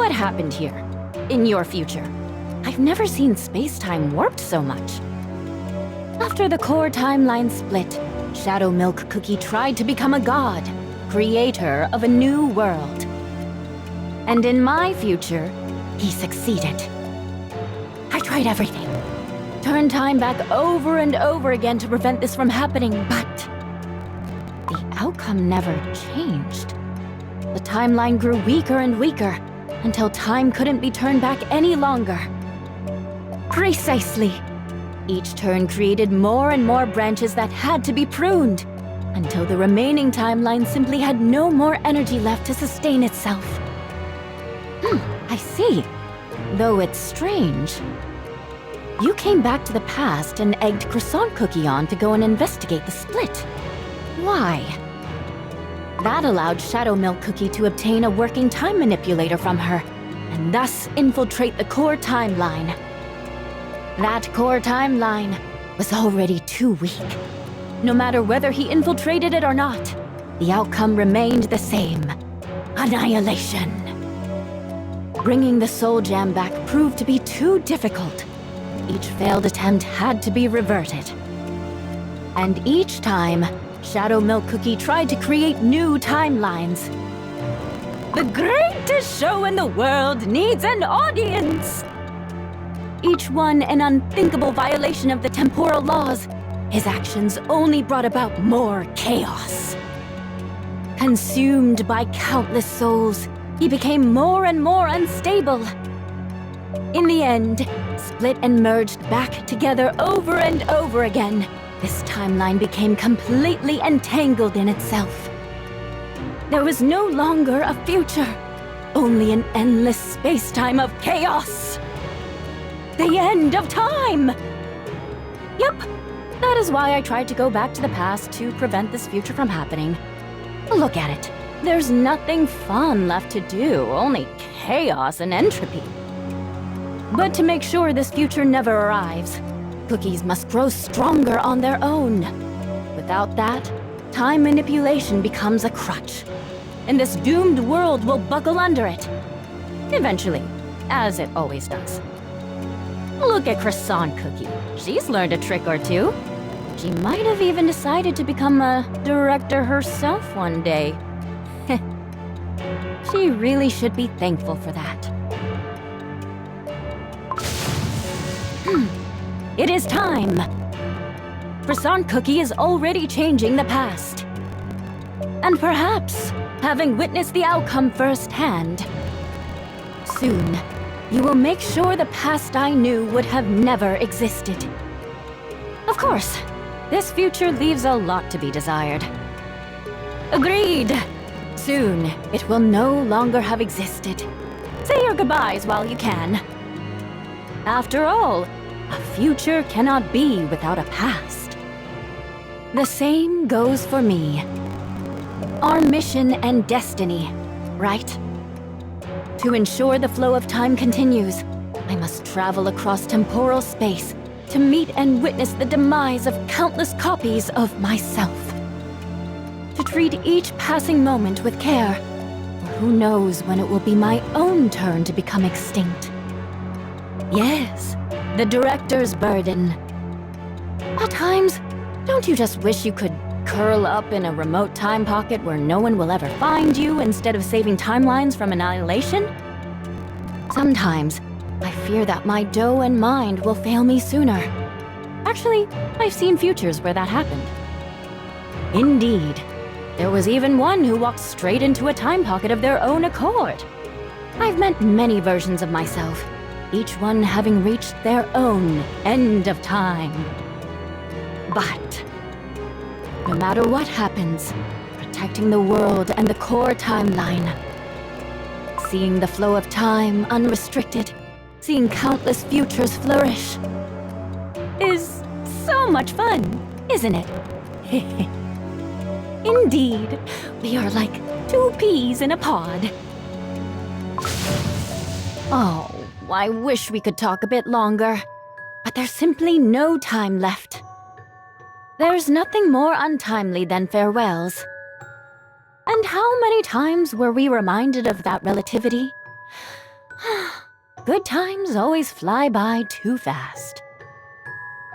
What happened here? In your future? I've never seen space-time warped so much. After the core timeline split, Shadow Milk Cookie tried to become a god, creator of a new world. And in my future, he succeeded. I tried everything. Turned time back over and over again to prevent this from happening, but the outcome never changed. The timeline grew weaker and weaker until time couldn't be turned back any longer. Precisely. Each turn created more and more branches that had to be pruned, until the remaining timeline simply had no more energy left to sustain itself. I see. Though it's strange. You came back to the past and egged Croissant Cookie on to go and investigate the split. Why? That allowed Shadow Milk Cookie to obtain a working time manipulator from her, and thus infiltrate the core timeline. That core timeline was already too weak. No matter whether he infiltrated it or not, the outcome remained the same: annihilation. Bringing the Soul Gem back proved to be too difficult. Each failed attempt had to be reverted. And each time, Shadow Milk Cookie tried to create new timelines. The greatest show in the world needs an audience! Each one an unthinkable violation of the temporal laws, his actions only brought about more chaos. Consumed by countless souls, he became more and more unstable. In the end, split and merged back together over and over again, this timeline became completely entangled in itself. There was no longer a future, only an endless space-time of chaos. The end of time! Yep, that is why I tried to go back to the past to prevent this future from happening. Look at it. There's nothing fun left to do, only chaos and entropy. But to make sure this future never arrives, cookies must grow stronger on their own. Without that, time manipulation becomes a crutch, and this doomed world will buckle under it. Eventually, as it always does. Look at Croissant Cookie. She's learned a trick or two. She might have even decided to become a director herself one day. She really should be thankful for that. It is time! Croissant Cookie is already changing the past. And perhaps, having witnessed the outcome firsthand, soon, you will make sure the past I knew would have never existed. Of course, this future leaves a lot to be desired. Agreed! Soon, it will no longer have existed. Say your goodbyes while you can. After all, a future cannot be without a past. The same goes for me. Our mission and destiny, right? To ensure the flow of time continues, I must travel across temporal space to meet and witness the demise of countless copies of myself. To treat each passing moment with care, or who knows when it will be my own turn to become extinct. Yes, the director's burden. At times, don't you just wish you could curl up in a remote time pocket where no one will ever find you instead of saving timelines from annihilation? Sometimes, I fear that my dough and mind will fail me sooner. Actually, I've seen futures where that happened. Indeed, there was even one who walked straight into a time pocket of their own accord. I've met many versions of myself, each one having reached their own end of time. But no matter what happens, protecting the world and the core timeline, seeing the flow of time unrestricted, seeing countless futures flourish, is so much fun, isn't it? Indeed, we are like two peas in a pod. Oh, I wish we could talk a bit longer, but there's simply no time left. There's nothing more untimely than farewells. And how many times were we reminded of that relativity? Good times always fly by too fast.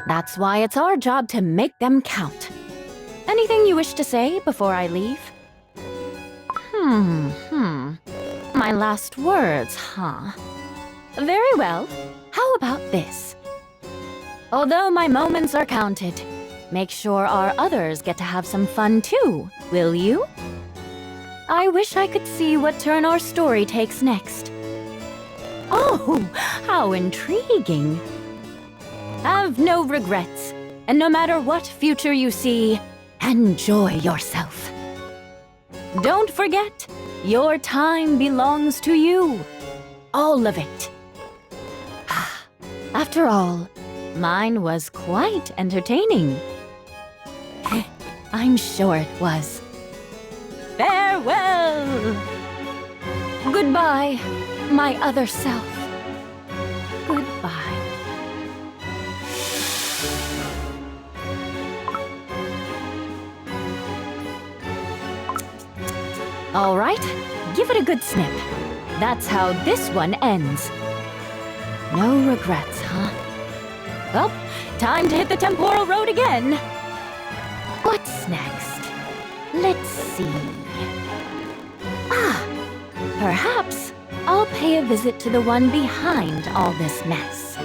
That's why it's our job to make them count. Anything you wish to say before I leave? My last words, huh? Very well. How about this? Although my moments are counted, make sure our others get to have some fun too, will you? I wish I could see what turn our story takes next. Oh, how intriguing! Have no regrets, and no matter what future you see, enjoy yourself. Don't forget, your time belongs to you. All of it. After all, mine was quite entertaining. I'm sure it was. Farewell! Goodbye, my other self. Goodbye. All right, give it a good snip. That's how this one ends. No regrets, huh? Well, time to hit the temporal road again. What's next? Let's see. Perhaps I'll pay a visit to the one behind all this mess.